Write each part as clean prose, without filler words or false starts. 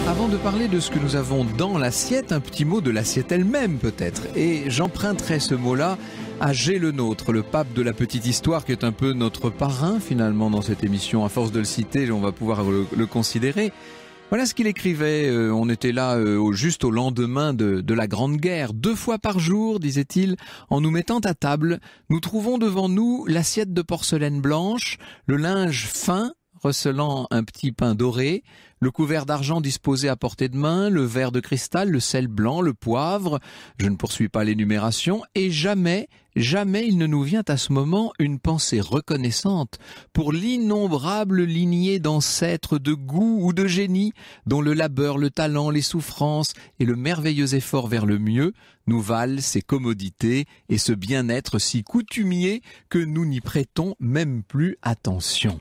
Avant de parler de ce que nous avons dans l'assiette, un petit mot de l'assiette elle-même peut-être. Et j'emprunterai ce mot-là à G. Le Nôtre, le pape de la petite histoire, qui est un peu notre parrain finalement dans cette émission. À force de le citer, on va pouvoir le considérer. Voilà ce qu'il écrivait, on était là juste au lendemain de la Grande Guerre. 2 fois par jour, disait-il, en nous mettant à table, nous trouvons devant nous l'assiette de porcelaine blanche, le linge fin, recelant un petit pain doré, le couvert d'argent disposé à portée de main, le verre de cristal, le sel blanc, le poivre, je ne poursuis pas l'énumération, et jamais il ne nous vient à ce moment une pensée reconnaissante pour l'innombrable lignée d'ancêtres de goût ou de génie dont le labeur, le talent, les souffrances et le merveilleux effort vers le mieux nous valent ces commodités et ce bien-être si coutumier que nous n'y prêtons même plus attention.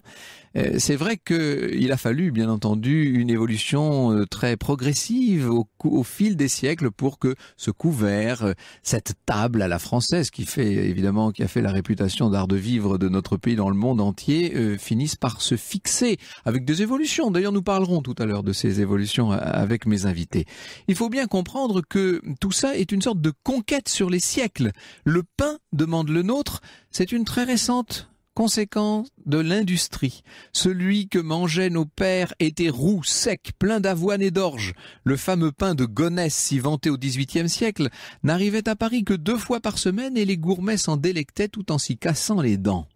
C'est vrai qu'il a fallu, bien entendu, une évolution très progressive au fil des siècles pour que ce couvert, cette table à la française qui a fait la réputation d'art de vivre de notre pays dans le monde entier, finisse par se fixer avec des évolutions. D'ailleurs, nous parlerons tout à l'heure de ces évolutions avec mes invités. Il faut bien comprendre que tout ça est une sorte de conquête sur les siècles. Le pain, demande Le Nôtre, c'est une très récente conséquence de l'industrie. Celui que mangeaient nos pères était roux, sec, plein d'avoine et d'orge. Le fameux pain de Gonesse, si vanté au XVIIIe siècle, n'arrivait à Paris que 2 fois par semaine et les gourmets s'en délectaient tout en s'y cassant les dents.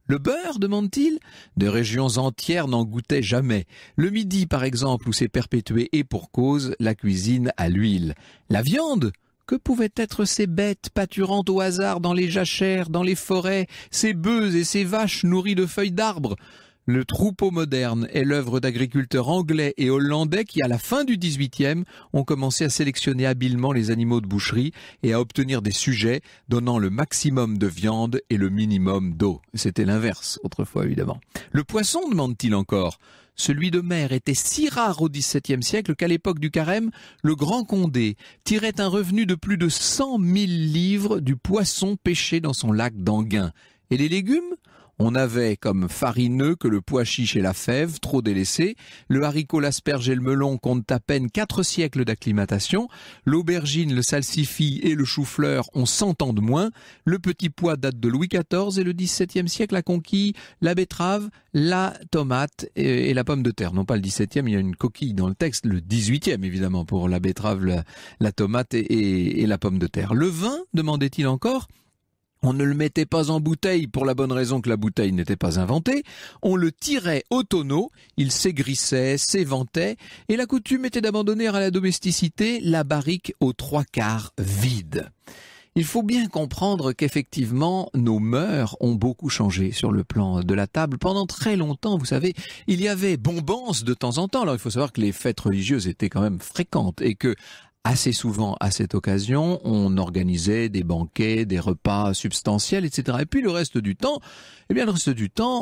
Le beurre, demande-t-il? Des régions entières n'en goûtaient jamais. Le Midi, par exemple, où s'est perpétuée et pour cause la cuisine à l'huile. La viande? Que pouvaient être ces bêtes pâturant au hasard dans les jachères, dans les forêts, ces bœufs et ces vaches nourries de feuilles d'arbres? Le troupeau moderne est l'œuvre d'agriculteurs anglais et hollandais qui, à la fin du XVIIIe, ont commencé à sélectionner habilement les animaux de boucherie et à obtenir des sujets donnant le maximum de viande et le minimum d'eau. C'était l'inverse, autrefois évidemment. Le poisson, demande-t-il encore? Celui de mer était si rare au XVIIe siècle qu'à l'époque du Carême, le Grand Condé tirait un revenu de plus de 100 000 livres du poisson pêché dans son lac d'Anguin. Et les légumes? On n'avait comme farineux que le pois chiche et la fève, trop délaissés. Le haricot, l'asperge et le melon comptent à peine 4 siècles d'acclimatation. L'aubergine, le salsifis et le chou-fleur ont 100 ans de moins. Le petit pois date de Louis XIV et le XVIIe siècle a conquis la betterave, la tomate et la pomme de terre. Non pas le XVIIe, il y a une coquille dans le texte, le XVIIIe évidemment pour la betterave, la tomate et la pomme de terre. Le vin, demandait-il encore? On ne le mettait pas en bouteille pour la bonne raison que la bouteille n'était pas inventée. On le tirait au tonneau, il s'aigrissait, s'éventait, et la coutume était d'abandonner à la domesticité la barrique aux 3/4 vide. Il faut bien comprendre qu'effectivement, nos mœurs ont beaucoup changé sur le plan de la table. Pendant très longtemps, vous savez, il y avait bombance de temps en temps. Alors il faut savoir que les fêtes religieuses étaient quand même fréquentes et que assez souvent, à cette occasion, on organisait des banquets, des repas substantiels, etc. Et puis le reste du temps,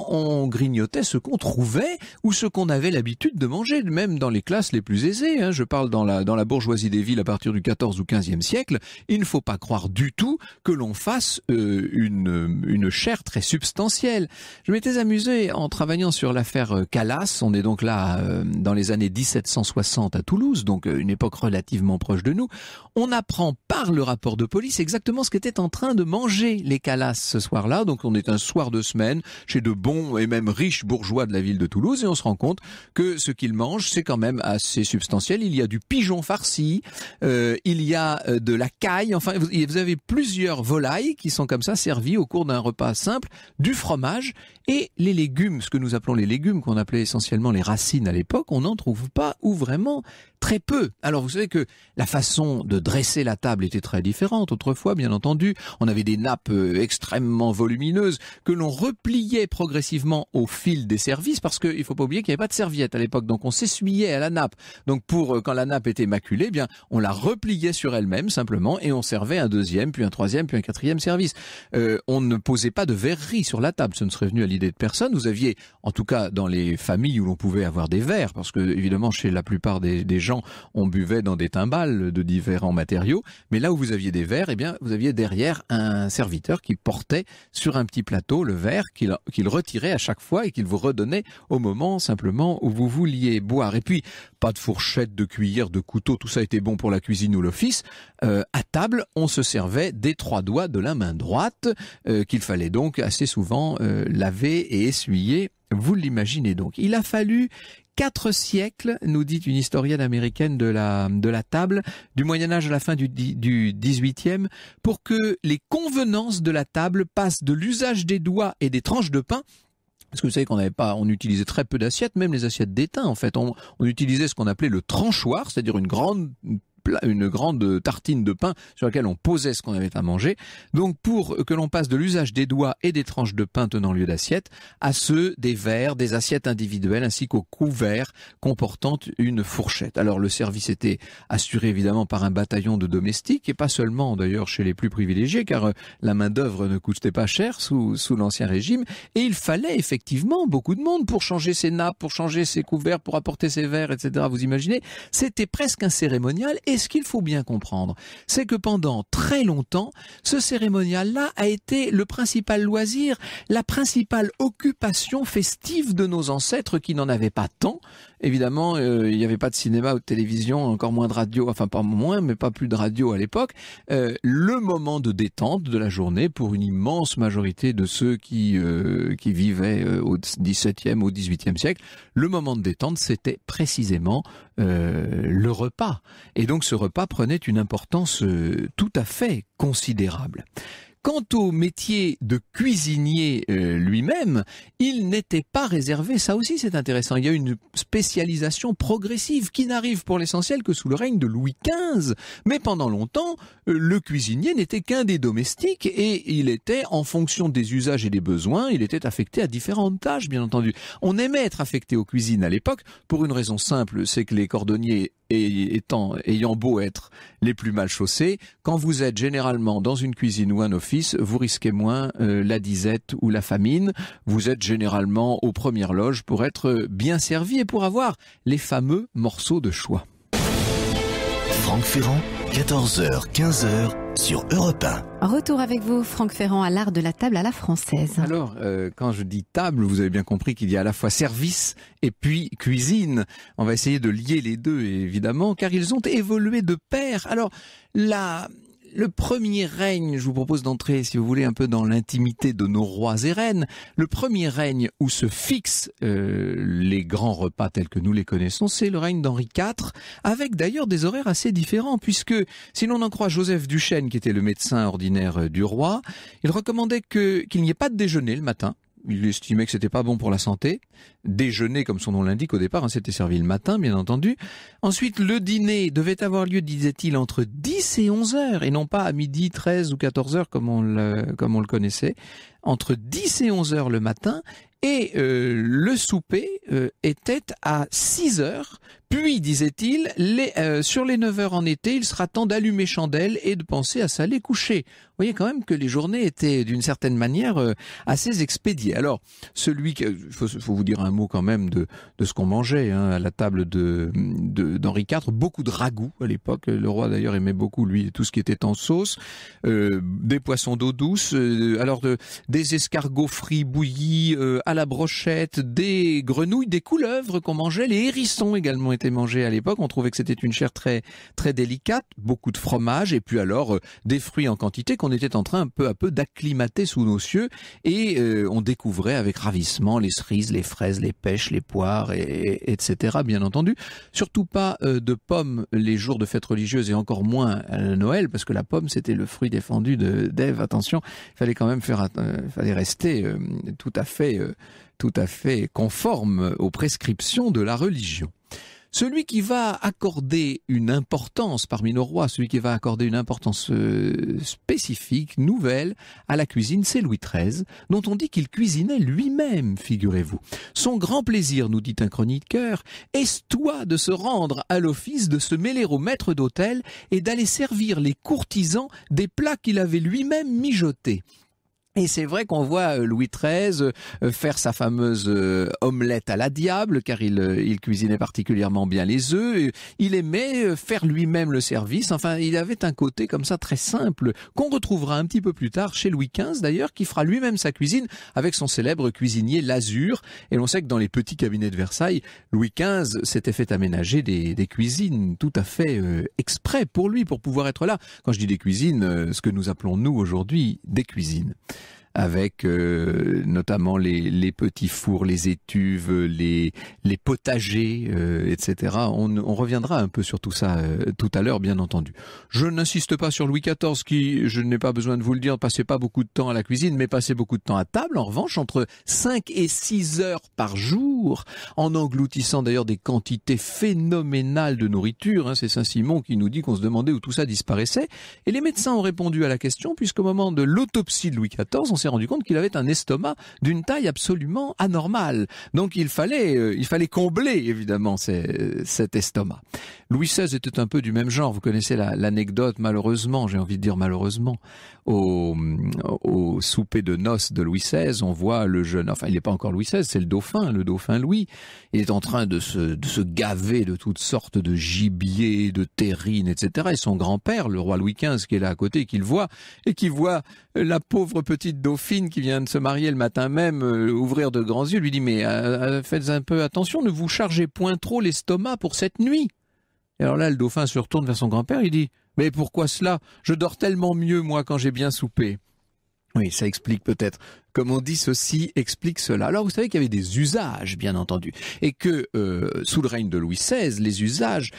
on grignotait ce qu'on trouvait ou ce qu'on avait l'habitude de manger, même dans les classes les plus aisées. Je parle dans la bourgeoisie des villes à partir du XIV ou XVe siècle. Il ne faut pas croire du tout que l'on fasse une chair très substantielle. Je m'étais amusé en travaillant sur l'affaire Calas. On est donc là dans les années 1760 à Toulouse, donc une époque relativement proche de nous. On apprend par le rapport de police exactement ce qu'étaient en train de manger les Calas ce soir-là. Donc on est un soir de semaine chez de bons et même riches bourgeois de la ville de Toulouse et on se rend compte que ce qu'ils mangent c'est quand même assez substantiel. Il y a du pigeon farci, il y a de la caille, enfin vous avez plusieurs volailles qui sont comme ça servies au cours d'un repas simple, du fromage et les légumes, ce que nous appelons les légumes, qu'on appelait essentiellement les racines à l'époque, on n'en trouve pas ou vraiment très peu. Alors vous savez que la façon de dresser la table était très différente. Autrefois, bien entendu, on avait des nappes extrêmement volumineuses que l'on repliait progressivement au fil des services parce qu'il ne faut pas oublier qu'il n'y avait pas de serviette à l'époque. Donc on s'essuyait à la nappe. Donc quand la nappe était maculée, eh bien on la repliait sur elle-même simplement et on servait un deuxième, puis un troisième, puis un quatrième service. On ne posait pas de verrerie sur la table. Ce ne serait venu à l'idée de personne. Vous aviez, en tout cas dans les familles où l'on pouvait avoir des verres, parce que évidemment chez la plupart des gens, on buvait dans des timbales, métal de différents matériaux, mais là où vous aviez des verres, eh bien, vous aviez derrière un serviteur qui portait sur un petit plateau le verre qu'il retirait à chaque fois et qu'il vous redonnait au moment simplement où vous vouliez boire. Et puis, pas de fourchette, de cuillère, de couteau, tout ça était bon pour la cuisine ou l'office. À table, on se servait des 3 doigts de la main droite, qu'il fallait donc assez souvent laver et essuyer. Vous l'imaginez donc. Il a fallu 4 siècles, nous dit une historienne américaine de la table, du Moyen-Âge à la fin du 18e, pour que les convenances de la table passent de l'usage des doigts et des tranches de pain. Parce que vous savez on utilisait très peu d'assiettes, même les assiettes d'étain en fait. On utilisait ce qu'on appelait le tranchoir, c'est-à-dire une grande tartine de pain sur laquelle on posait ce qu'on avait à manger. Donc pour que l'on passe de l'usage des doigts et des tranches de pain tenant lieu d'assiette à ceux des verres, des assiettes individuelles ainsi qu'aux couverts comportant une fourchette. Alors le service était assuré évidemment par un bataillon de domestiques et pas seulement d'ailleurs chez les plus privilégiés car la main d'œuvre ne coûtait pas cher sous l'Ancien Régime et il fallait effectivement beaucoup de monde pour changer ses nappes, pour changer ses couverts, pour apporter ses verres, etc. Vous imaginez, c'était presque un cérémonial. Et ce qu'il faut bien comprendre, c'est que pendant très longtemps, ce cérémonial-là a été le principal loisir, la principale occupation festive de nos ancêtres qui n'en avaient pas tant. Évidemment, il n'y avait pas de cinéma ou de télévision, encore moins de radio, enfin pas moins, mais pas plus de radio à l'époque. Le moment de détente de la journée pour une immense majorité de ceux qui vivaient au XVIIe, au XVIIIe siècle, le moment de détente, c'était précisément le repas. Et donc ce repas prenait une importance tout à fait considérable. Quant au métier de cuisinier lui-même, il n'était pas réservé, ça aussi c'est intéressant, il y a une spécialisation progressive qui n'arrive pour l'essentiel que sous le règne de Louis XV. Mais pendant longtemps, le cuisinier n'était qu'un des domestiques et il était, en fonction des usages et des besoins, il était affecté à différentes tâches, bien entendu. On aimait être affecté aux cuisines à l'époque pour une raison simple, c'est que les cordonniers ayant beau être les plus mal chaussés, quand vous êtes généralement dans une cuisine ou un office, vous risquez moins la disette ou la famine. Vous êtes généralement aux premières loges pour être bien servi et pour avoir les fameux morceaux de choix. Franck Ferrand, 14h, 15h sur Europe 1. Retour avec vous, Franck Ferrand, à l'art de la table à la française. Alors, quand je dis table, vous avez bien compris qu'il y a à la fois service et puis cuisine. On va essayer de lier les deux, évidemment, car ils ont évolué de pair. Alors, le premier règne, je vous propose d'entrer, si vous voulez, un peu dans l'intimité de nos rois et reines. Le premier règne où se fixent les grands repas tels que nous les connaissons, c'est le règne d'Henri IV, avec d'ailleurs des horaires assez différents, puisque si l'on en croit Joseph Duchesne, qui était le médecin ordinaire du roi, il recommandait qu'il n'y ait pas de déjeuner le matin. Il estimait que c'était pas bon pour la santé. Déjeuner, comme son nom l'indique au départ, c'était servi le matin, bien entendu. Ensuite, le dîner devait avoir lieu, disait-il, entre 10 et 11 heures, et non pas à midi, 13 ou 14 heures, comme on le connaissait. Entre 10 et 11 heures le matin, et le souper était à 6 heures. Puis, disait-il, sur les 9 heures en été, il sera temps d'allumer chandelle et de penser à s'aller coucher. Vous voyez quand même que les journées étaient d'une certaine manière assez expédiées. Alors, faut vous dire un mot quand même de ce qu'on mangeait à la table d'Henri IV. Beaucoup de ragoûts à l'époque. Le roi d'ailleurs aimait beaucoup, lui, tout ce qui était en sauce. Des poissons d'eau douce, des escargots frits bouillis à la brochette, des grenouilles, des couleuvres qu'on mangeait, les hérissons également étaient mangés à l'époque. On trouvait que c'était une chair très très délicate, beaucoup de fromage et puis alors des fruits en quantité qu'on était en train peu à peu d'acclimater sous nos cieux et on découvrait avec ravissement les cerises, les fraises, les pêches, les poires, etc. bien entendu. Surtout pas de pommes les jours de fêtes religieuses et encore moins à Noël parce que la pomme c'était le fruit défendu d'Ève. Attention, il fallait quand même fallait rester tout à fait conforme aux prescriptions de la religion. Celui qui va accorder une importance parmi nos rois, celui qui va accorder une importance spécifique, nouvelle, à la cuisine, c'est Louis XIII, dont on dit qu'il cuisinait lui-même, figurez-vous. Son grand plaisir, nous dit un chroniqueur, est-ce de se rendre à l'office, de se mêler au maître d'hôtel et d'aller servir les courtisans des plats qu'il avait lui-même mijotés. Et c'est vrai qu'on voit Louis XIII faire sa fameuse omelette à la diable, car il cuisinait particulièrement bien les œufs. Il aimait faire lui-même le service. Enfin, il avait un côté comme ça très simple, qu'on retrouvera un petit peu plus tard chez Louis XV d'ailleurs, qui fera lui-même sa cuisine avec son célèbre cuisinier Lazur. Et l'on sait que dans les petits cabinets de Versailles, Louis XV s'était fait aménager des cuisines tout à fait exprès pour lui, pour pouvoir être là. Quand je dis des cuisines, ce que nous appelons nous aujourd'hui des cuisines, avec notamment les petits fours, les étuves, les potagers, etc. On reviendra un peu sur tout ça tout à l'heure, bien entendu. Je n'insiste pas sur Louis XIV qui, je n'ai pas besoin de vous le dire, passait pas beaucoup de temps à la cuisine, mais passait beaucoup de temps à table. En revanche, entre 5 et 6 heures par jour, en engloutissant d'ailleurs des quantités phénoménales de nourriture. C'est Saint-Simon qui nous dit qu'on se demandait où tout ça disparaissait. Et les médecins ont répondu à la question, puisqu'au moment de l'autopsie de Louis XIV, on s'est rendu compte qu'il avait un estomac d'une taille absolument anormale. Donc il fallait combler évidemment cet estomac. Louis XVI était un peu du même genre. Vous connaissez l'anecdote, malheureusement, j'ai envie de dire malheureusement, au souper de noces de Louis XVI, on voit le jeune, enfin il n'est pas encore Louis XVI, c'est le dauphin Louis. Il est en train de se gaver de toutes sortes de gibier, de terrines, etc. Et son grand-père, le roi Louis XV, qui est là à côté, qui voit la pauvre petite dauphine qui vient de se marier le matin même ouvrir de grands yeux, lui dit mais faites un peu attention, ne vous chargez point trop l'estomac pour cette nuit. Et alors là, le dauphin se retourne vers son grand-père, il dit « Mais pourquoi cela? Je dors tellement mieux, moi, quand j'ai bien soupé. » Oui, ça explique peut-être. Comme on dit, ceci explique cela. Alors, vous savez qu'il y avait des usages, bien entendu, et que sous le règne de Louis XVI, les usages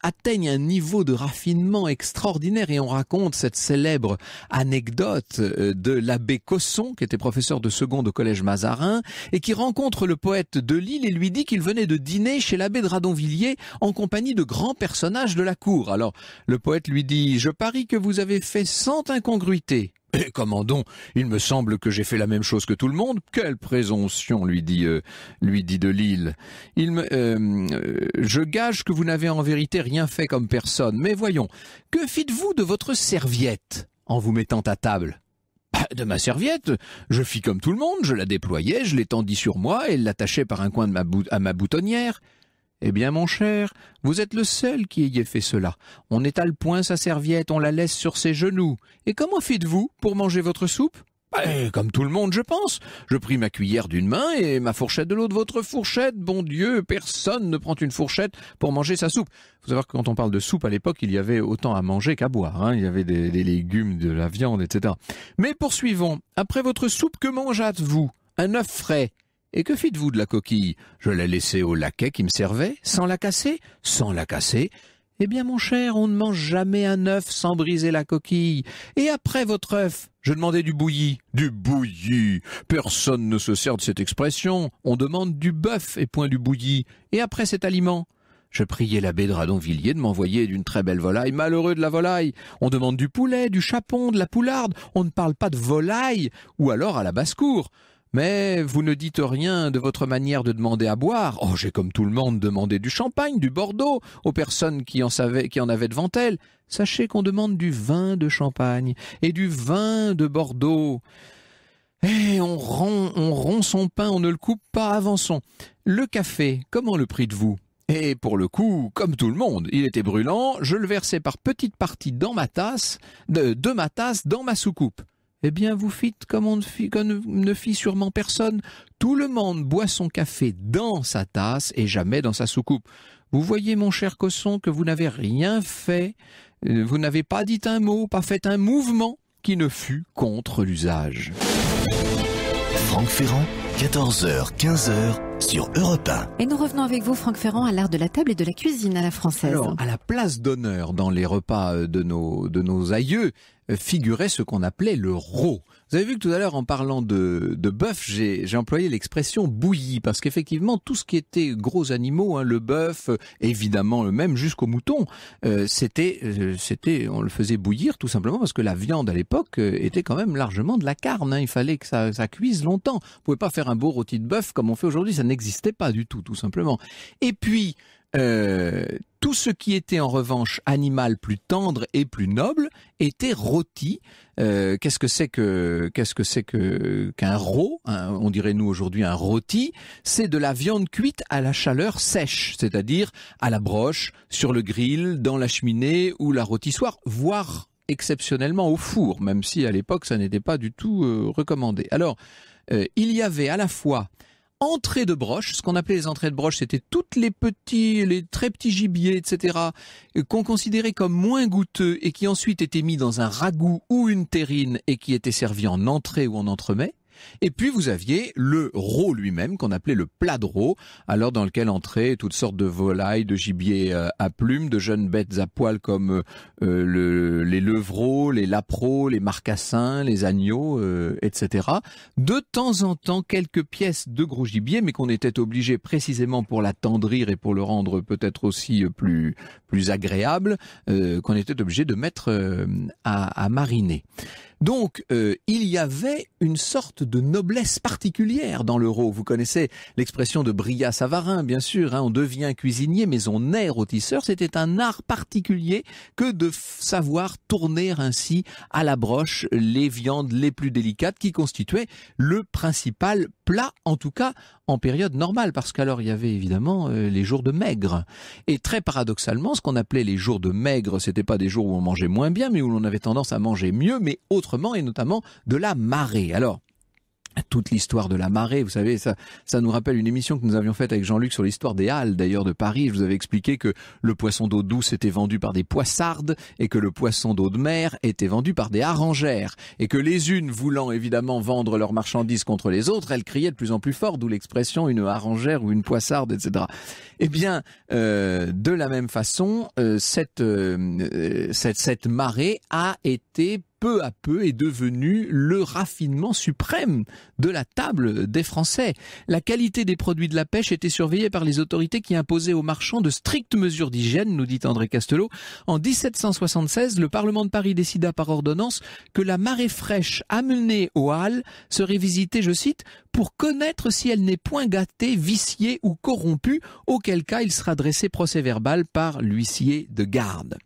atteignent un niveau de raffinement extraordinaire. Et on raconte cette célèbre anecdote de l'abbé Cosson, qui était professeur de seconde au collège Mazarin, et qui rencontre le poète de Lille et lui dit qu'il venait de dîner chez l'abbé de Radonvilliers en compagnie de grands personnages de la cour. Alors, le poète lui dit « Je parie que vous avez fait 100 incongruités. » « Et comment donc? Il me semble que j'ai fait la même chose que tout le monde. »« Quelle présomption, lui dit de Lille. Je gage que vous n'avez en vérité rien fait comme personne. Mais voyons, que fîtes-vous de votre serviette en vous mettant à table? » De ma serviette, je fis comme tout le monde, je la déployais, je l'étendis sur moi et l'attachais par un coin de à ma boutonnière. Eh bien, mon cher, vous êtes le seul qui ayez fait cela. On n'étale point sa serviette, on la laisse sur ses genoux. Et comment fîtes-vous pour manger votre soupe? Comme tout le monde, je pense. Je pris ma cuillère d'une main et ma fourchette de l'autre. Votre fourchette, bon Dieu, personne ne prend une fourchette pour manger sa soupe. Il faut savoir que quand on parle de soupe, à l'époque, il y avait autant à manger qu'à boire. Il y avait des légumes, de la viande, etc. Mais poursuivons. Après votre soupe, que mangeâtes-vous? Un œuf frais. Et que fîtes-vous de la coquille? Je la laissais au laquais qui me servait, sans la casser? Sans la casser. Eh bien, mon cher, on ne mange jamais un œuf sans briser la coquille. Et après votre œuf, je demandais du bouilli. Du bouilli? Personne ne se sert de cette expression. On demande du bœuf et point du bouilli. Et après cet aliment? Je priais l'abbé de Radonvilliers de m'envoyer d'une très belle volaille. Malheureux de la volaille. On demande du poulet, du chapon, de la poularde. On ne parle pas de volaille, ou alors à la basse-cour. Mais vous ne dites rien de votre manière de demander à boire. Oh, j'ai comme tout le monde demandé du champagne, du Bordeaux, aux personnes qui en avaient devant elles. Sachez qu'on demande du vin de Champagne et du vin de Bordeaux. Et on rompt son pain, on ne le coupe pas, avançons. Le café, comment le prîtes-vous? Et pour le coup, comme tout le monde, il était brûlant, je le versais par petites parties dans ma tasse, de ma tasse dans ma soucoupe. Eh bien, vous fîtes comme ne fit sûrement personne. Tout le monde boit son café dans sa tasse et jamais dans sa soucoupe. Vous voyez, mon cher Cosson, que vous n'avez rien fait. Vous n'avez pas dit un mot, pas fait un mouvement qui ne fût contre l'usage. Franck Ferrand, 14h, 15h sur Europe 1. Et nous revenons avec vous, Franck Ferrand, à l'art de la table et de la cuisine à la française. Alors, à la place d'honneur dans les repas de nos aïeux, figurait ce qu'on appelait le rôt. Vous avez vu que tout à l'heure, en parlant de bœuf, j'ai employé l'expression bouilli, parce qu'effectivement, tout ce qui était gros animaux, le bœuf, évidemment, même jusqu'au mouton, on le faisait bouillir tout simplement parce que la viande à l'époque était quand même largement de la carne. Il fallait que ça cuise longtemps. On pouvait pas faire un beau rôti de bœuf comme on fait aujourd'hui, ça n'existait pas du tout simplement. Et puis, Tout ce qui était en revanche animal plus tendre et plus noble était rôti. Qu'est-ce que c'est qu'un rôt, on dirait nous aujourd'hui un rôti? C'est de la viande cuite à la chaleur sèche, c'est-à-dire à la broche, sur le grill, dans la cheminée ou la rôtissoire, voire exceptionnellement au four, même si à l'époque ça n'était pas du tout recommandé. Alors, il y avait à la fois entrées de broche, ce qu'on appelait les entrées de broche, c'était toutes les très petits gibiers, etc., qu'on considérait comme moins goûteux et qui ensuite étaient mis dans un ragoût ou une terrine et qui étaient servis en entrée ou en entremets. Et puis vous aviez le rôt lui-même, qu'on appelait le plat de rôt, alors dans lequel entraient toutes sortes de volailles, de gibier à plumes, de jeunes bêtes à poil comme les levreaux, les lapreaux, les marcassins, les agneaux, etc. De temps en temps, quelques pièces de gros gibier, mais qu'on était obligé précisément pour l'attendrir et pour le rendre peut-être aussi plus agréable, qu'on était obligé de mettre à mariner. Donc, il y avait une sorte de noblesse particulière dans le rôt. Vous connaissez l'expression de Brillat-Savarin, bien sûr, on devient cuisinier, mais on est rôtisseur. C'était un art particulier que de savoir tourner ainsi à la broche les viandes les plus délicates qui constituaient le principal plat, en tout cas en période normale, parce qu'alors il y avait évidemment les jours de maigre. Et très paradoxalement, ce qu'on appelait les jours de maigre, c'était pas des jours où on mangeait moins bien, mais où l'on avait tendance à manger mieux, mais autrement, et notamment de la marée. Alors, toute l'histoire de la marée, vous savez, ça nous rappelle une émission que nous avions faite avec Jean-Luc sur l'histoire des halles, d'ailleurs, de Paris. Je vous avais expliqué que le poisson d'eau douce était vendu par des poissardes et que le poisson d'eau de mer était vendu par des harengères. Et que les unes voulant évidemment vendre leurs marchandises contre les autres, elles criaient de plus en plus fort, d'où l'expression une harengère ou une poissarde, etc. Eh bien, de la même façon, cette marée a été peu à peu est devenu le raffinement suprême de la table des Français. La qualité des produits de la pêche était surveillée par les autorités qui imposaient aux marchands de strictes mesures d'hygiène, nous dit André Castelot. En 1776, le Parlement de Paris décida par ordonnance que la marée fraîche amenée aux halles serait visitée, je cite, pour connaître si elle n'est point gâtée, viciée ou corrompue, auquel cas il sera dressé procès-verbal par l'huissier de garde.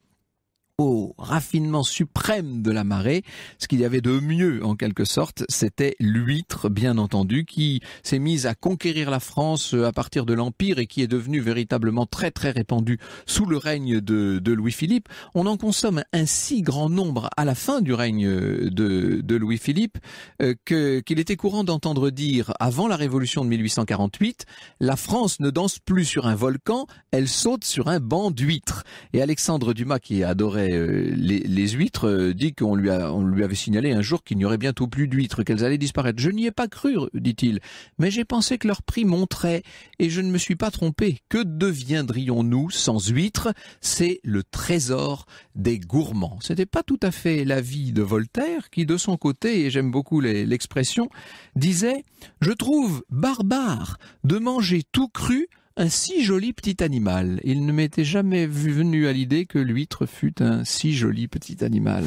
Au raffinement suprême de la marée, ce qu'il y avait de mieux en quelque sorte, c'était l'huître, bien entendu, qui s'est mise à conquérir la France à partir de l'Empire et qui est devenue véritablement très très répandue sous le règne de Louis-Philippe. On en consomme un si grand nombre à la fin du règne de Louis-Philippe qu'il était courant d'entendre dire, avant la Révolution de 1848, la France ne danse plus sur un volcan, elle saute sur un banc d'huîtres. Et Alexandre Dumas, qui adorait les huîtres, dit qu'on lui avait signalé un jour qu'il n'y aurait bientôt plus d'huîtres, qu'elles allaient disparaître. Je n'y ai pas cru, dit-il, mais j'ai pensé que leur prix monterait et je ne me suis pas trompé. Que deviendrions-nous sans huîtres? C'est le trésor des gourmands. C'était pas tout à fait l'avis de Voltaire, qui de son côté, et j'aime beaucoup l'expression, disait « Je trouve barbare de manger tout cru un si joli petit animal. » Il ne m'était jamais venu à l'idée que l'huître fût un si joli petit animal.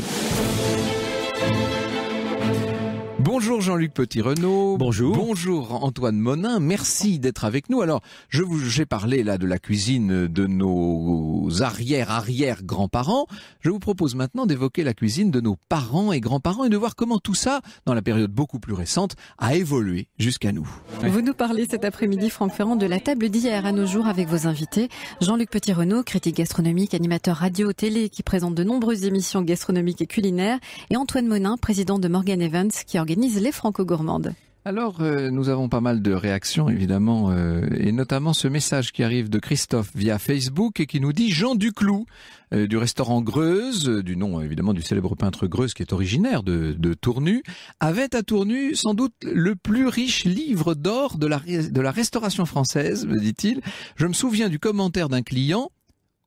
Bonjour Jean-Luc Petit-Renaud. Bonjour. Bonjour Antoine Monin. Merci d'être avec nous. Alors, j'ai parlé là de la cuisine de nos arrière-grands-parents. Je vous propose maintenant d'évoquer la cuisine de nos parents et grands-parents et de voir comment tout ça, dans la période beaucoup plus récente, a évolué jusqu'à nous. Vous nous parlez cet après-midi, Franck Ferrand, de la table d'hier à nos jours avec vos invités. Jean-Luc Petit-Renaud, critique gastronomique, animateur radio-télé qui présente de nombreuses émissions gastronomiques et culinaires. Et Antoine Monin, président de Morgan Evans, qui organise les Franco-Gourmandes. Alors, nous avons pas mal de réactions, évidemment, et notamment ce message qui arrive de Christophe via Facebook et qui nous dit Jean Duclou, du restaurant Greuze, du nom évidemment du célèbre peintre Greuze qui est originaire de Tournu, avait à Tournu sans doute le plus riche livre d'or de la restauration française, me dit-il. Je me souviens du commentaire d'un client,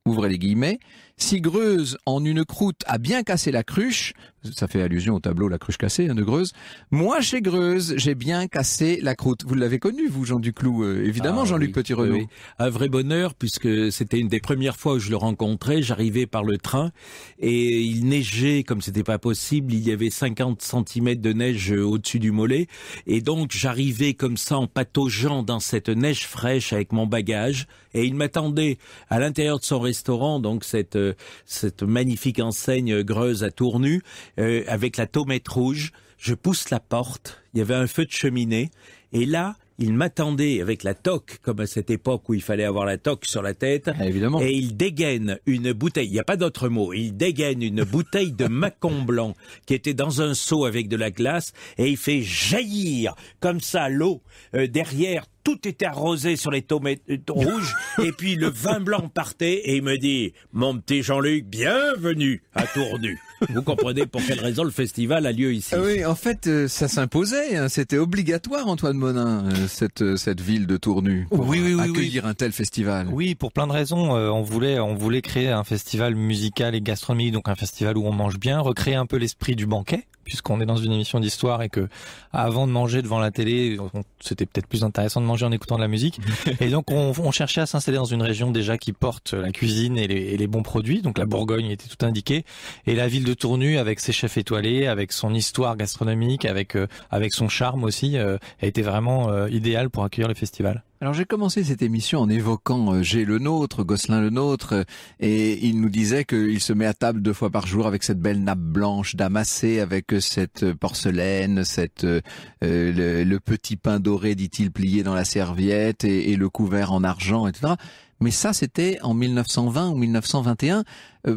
ouvrez les guillemets, si Greuze en une croûte a bien cassé la cruche, ça fait allusion au tableau La cruche cassée de Greuze, moi chez Greuze j'ai bien cassé la croûte. Vous l'avez connu vous Jean Duclou, évidemment Jean-Luc oui, Petit-Renaud. Oui. Un vrai bonheur puisque c'était une des premières fois où je le rencontrais, j'arrivais par le train et il neigeait comme c'était pas possible, il y avait 50 cm de neige au-dessus du mollet et donc j'arrivais comme ça en pataugeant dans cette neige fraîche avec mon bagage Et il m'attendait à l'intérieur de son restaurant, donc cette magnifique enseigne Greuze à Tournu, avec la tomate rouge. Je pousse la porte, il y avait un feu de cheminée, et là, il m'attendait avec la toque, comme à cette époque où il fallait avoir la toque sur la tête. Évidemment. Et il dégaine une bouteille, il n'y a pas d'autre mot, il dégaine une bouteille de Mâcon blanc qui était dans un seau avec de la glace, et il fait jaillir comme ça l'eau derrière. Tout était arrosé sur les tomates rouges, et puis le vin blanc partait, et il me dit « Mon petit Jean-Luc, bienvenue à Tournu ». Vous comprenez pour quelle raison le festival a lieu ici. Oui, en fait, ça s'imposait, hein, c'était obligatoire, Antoine Monin, cette ville de Tournu, pour accueillir un tel festival. Oui, pour plein de raisons. On voulait créer un festival musical et gastronomique, donc un festival où on mange bien, recréer un peu l'esprit du banquet, puisqu'on est dans une émission d'histoire et que avant de manger devant la télé, c'était peut-être plus intéressant de manger en écoutant de la musique. Et donc on cherchait à s'installer dans une région déjà qui porte la cuisine et les bons produits. Donc la Bourgogne était tout indiquée, et la ville de Tournu avec ses chefs étoilés, avec son histoire gastronomique, avec son charme aussi, a été vraiment idéal pour accueillir le festival. Alors j'ai commencé cette émission en évoquant G le nôtre, Gosselin le nôtre, et il nous disait qu'il se met à table 2 fois par jour avec cette belle nappe blanche damassée, avec cette porcelaine, le petit pain doré, dit-il, plié dans la serviette, et le couvert en argent, etc. Mais ça, c'était en 1920 ou 1921.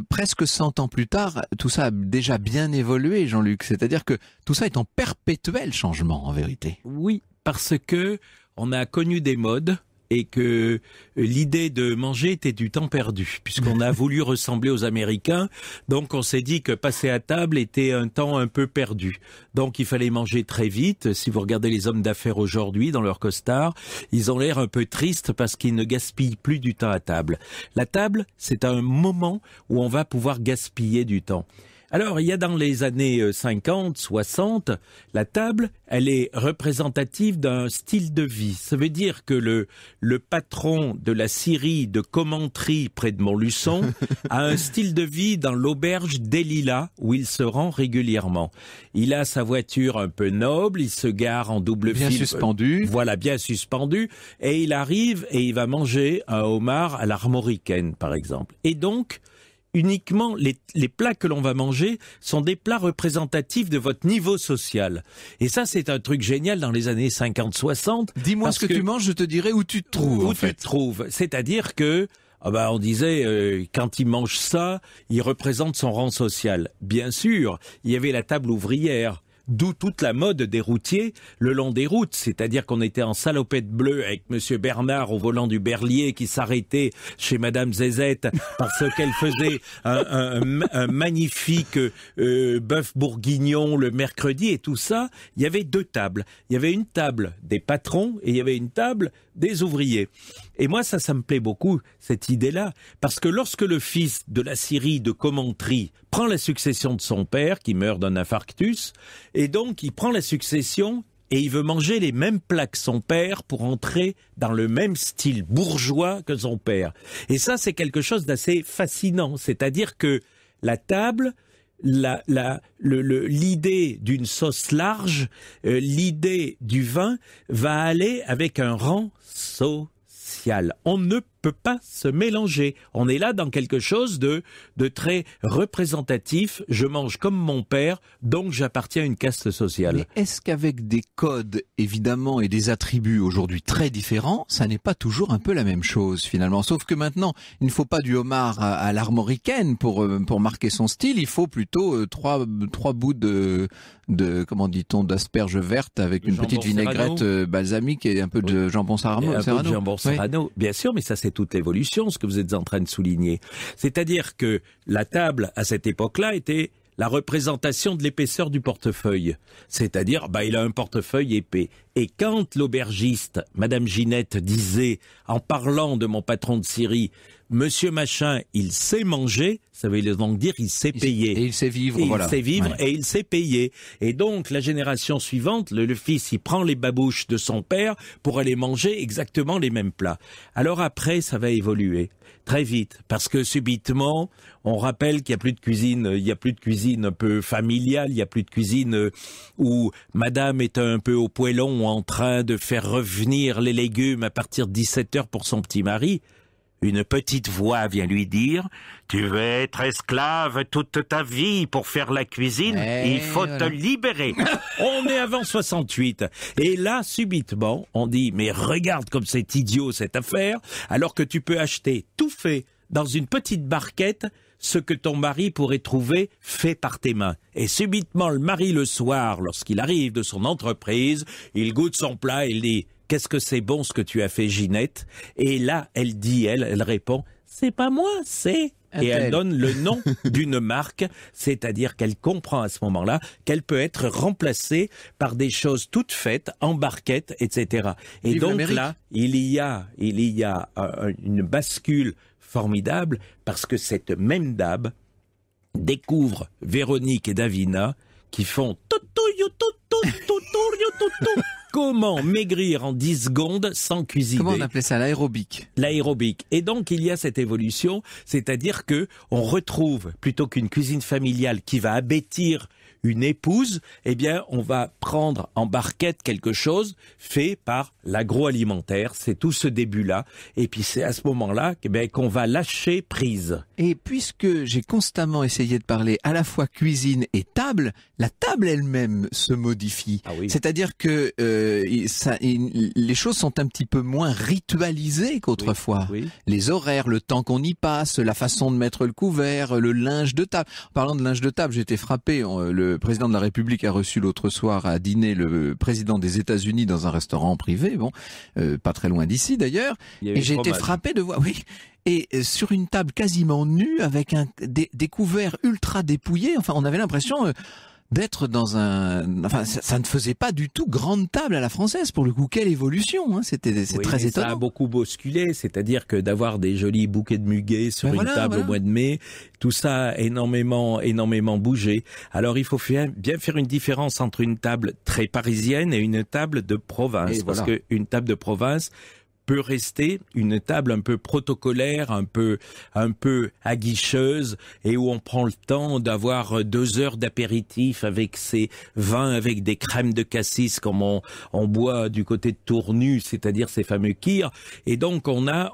Presque 100 ans plus tard, tout ça a déjà bien évolué, Jean-Luc. C'est-à-dire que tout ça est en perpétuel changement, en vérité. Oui, parce que on a connu des modes, et que l'idée de manger était du temps perdu, puisqu'on a voulu ressembler aux Américains. Donc on s'est dit que passer à table était un temps un peu perdu. Donc il fallait manger très vite. Si vous regardez les hommes d'affaires aujourd'hui dans leur costard, ils ont l'air un peu tristes parce qu'ils ne gaspillent plus du temps à table. La table, c'est un moment où on va pouvoir gaspiller du temps. Alors, il y a dans les années 50, 60, la table, elle est représentative d'un style de vie. Ça veut dire que le patron de la scierie de Commentry près de Montluçon a un style de vie dans l'auberge des Lilas où il se rend régulièrement. Il a sa voiture un peu noble, il se gare en double fil. Bien suspendu. Voilà, bien suspendu. Et il arrive et il va manger un homard à l'armoricaine, par exemple. Et donc, uniquement les plats que l'on va manger sont des plats représentatifs de votre niveau social. Et ça, c'est un truc génial dans les années 50-60. Dis-moi ce que tu manges, je te dirai où tu te trouves. Où tu te trouves. C'est-à-dire que on disait, quand il mange ça, il représente son rang social. Bien sûr, il y avait la table ouvrière. D'où toute la mode des routiers le long des routes, c'est-à-dire qu'on était en salopette bleue avec Monsieur Bernard au volant du Berlier qui s'arrêtait chez Madame Zézette parce qu'elle faisait un magnifique bœuf bourguignon le mercredi et tout ça. Il y avait 2 tables. Il y avait une table des patrons et il y avait une table des ouvriers. Et moi, ça me plaît beaucoup, cette idée-là, parce que lorsque le fils de la scierie de Commentry prend la succession de son père, qui meurt d'un infarctus, et donc il prend la succession et il veut manger les mêmes plats que son père pour entrer dans le même style bourgeois que son père. Et ça, c'est quelque chose d'assez fascinant, c'est-à-dire que la table, l'idée d'une sauce large, l'idée du vin va aller avec un rang social. On ne peut pas se mélanger. On est là dans quelque chose de très représentatif. Je mange comme mon père, donc j'appartiens à une caste sociale. Mais est-ce qu'avec des codes, évidemment, et des attributs aujourd'hui très différents, ça n'est pas toujours un peu la même chose, finalement? Sauf que maintenant, il ne faut pas du homard à l'armoricaine pour marquer son style. Il faut plutôt trois bouts de comment dit-on, d'asperges vertes avec une petite vinaigrette balsamique et un peu de jambon serrano. Un peu de jambon serrano, bien sûr, mais ça c'est toute l'évolution, ce que vous êtes en train de souligner. C'est-à-dire que la table, à cette époque-là, était la représentation de l'épaisseur du portefeuille. C'est-à-dire, il a un portefeuille épais. Et quand l'aubergiste, Madame Ginette, disait, en parlant de mon patron de scierie, Monsieur Machin, il sait manger, ça veut donc dire il sait payer. Et il sait vivre, Il sait vivre et il sait payer. Et donc, la génération suivante, le fils, il prend les babouches de son père pour aller manger exactement les mêmes plats. Alors après, ça va évoluer très vite, parce que subitement, on rappelle qu'il n'y a plus de cuisine, un peu familiale, il n'y a plus de cuisine où madame est un peu au poêlon en train de faire revenir les légumes à partir de 17h pour son petit mari. une petite voix vient lui dire « Tu vas être esclave toute ta vie pour faire la cuisine, il faut te libérer. » On est avant 68. Et là, subitement, on dit « Mais regarde comme c'est idiot cette affaire, alors que tu peux acheter tout fait dans une petite barquette ce que ton mari pourrait trouver fait par tes mains. » Et subitement, le mari, le soir, lorsqu'il arrive de son entreprise, il goûte son plat et il dit « Qu'est-ce que c'est bon ce que tu as fait, Ginette ?» Et là, elle dit, elle répond « C'est pas moi, c'est... » Et elle donne le nom d'une marque, c'est-à-dire qu'elle comprend à ce moment-là qu'elle peut être remplacée par des choses toutes faites en barquette, etc. Et Vive donc l'Amérique. là, il y a une bascule formidable parce que cette même dame découvre Véronique et Davina qui font comment maigrir en 10 secondes sans cuisiner. Comment on appelait ça, l'aérobic? L'aérobic. Et donc, il y a cette évolution, c'est-à-dire que on retrouve, plutôt qu'une cuisine familiale qui va abêtir une épouse, eh bien, on va prendre en barquette quelque chose fait par l'agroalimentaire. C'est tout ce début-là. Et puis, c'est à ce moment-là qu'on va lâcher prise. Et puisque j'ai constamment essayé de parler à la fois cuisine et table, la table elle-même se modifie. Ah oui. C'est-à-dire que les choses sont un petit peu moins ritualisées qu'autrefois. Oui. Les horaires, le temps qu'on y passe, la façon de mettre le couvert, le linge de table. En parlant de linge de table, j'ai été frappé. Le président de la République a reçu l'autre soir à dîner le président des États-Unis dans un restaurant privé, pas très loin d'ici d'ailleurs. Et j'ai été frappé de voir, oui. Et sur une table quasiment nue, avec des couverts ultra dépouillés, enfin, on avait l'impression d'être dans ça ne faisait pas du tout grande table à la française, pour le coup. Quelle évolution, hein. C'est très étonnant. Ça a beaucoup bousculé, c'est-à-dire que d'avoir des jolis bouquets de muguet sur une table au mois de mai, tout ça a énormément bougé. Alors il faut bien faire une différence entre une table très parisienne et une table de province, parce que une table de province peut rester une table un peu protocolaire, un peu aguicheuse, et où on prend le temps d'avoir 2 heures d'apéritif avec ses vins, avec des crèmes de cassis comme on boit du côté de Tournu, c'est-à-dire ces fameux kirs. Et donc on a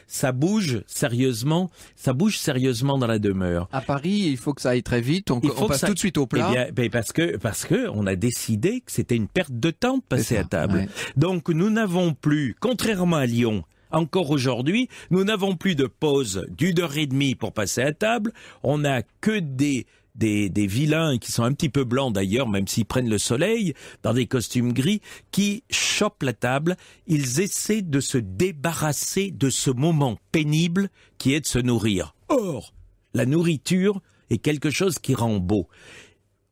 ça bouge sérieusement dans la demeure. À Paris, il faut que ça aille très vite. On passe tout de suite au plat. Eh bien, parce que on a décidé que c'était une perte de temps de passer à table. Ouais. Donc nous n'avons plus, contrairement à Lyon, encore aujourd'hui, nous n'avons plus de pause d'1h30 pour passer à table. On n'a que des vilains qui sont un petit peu blancs d'ailleurs, même s'ils prennent le soleil, dans des costumes gris, qui chopent la table. Ils essaient de se débarrasser de ce moment pénible qui est de se nourrir. Or, la nourriture est quelque chose qui rend beau.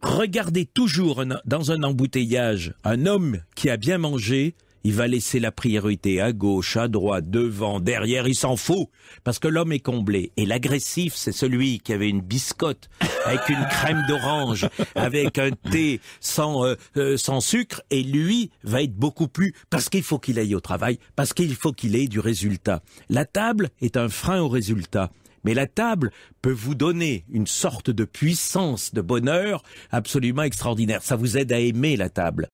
Regardez toujours dans un embouteillage un homme qui a bien mangé. Il va laisser la priorité à gauche, à droite, devant, derrière, il s'en fout, parce que l'homme est comblé. Et l'agressif, c'est celui qui avait une biscotte avec une crème d'orange, avec un thé sans sucre, et lui va être beaucoup plus, parce qu'il faut qu'il aille au travail, parce qu'il faut qu'il ait du résultat. La table est un frein au résultat. Mais la table peut vous donner une sorte de puissance, de bonheur absolument extraordinaire. Ça vous aide à aimer la table.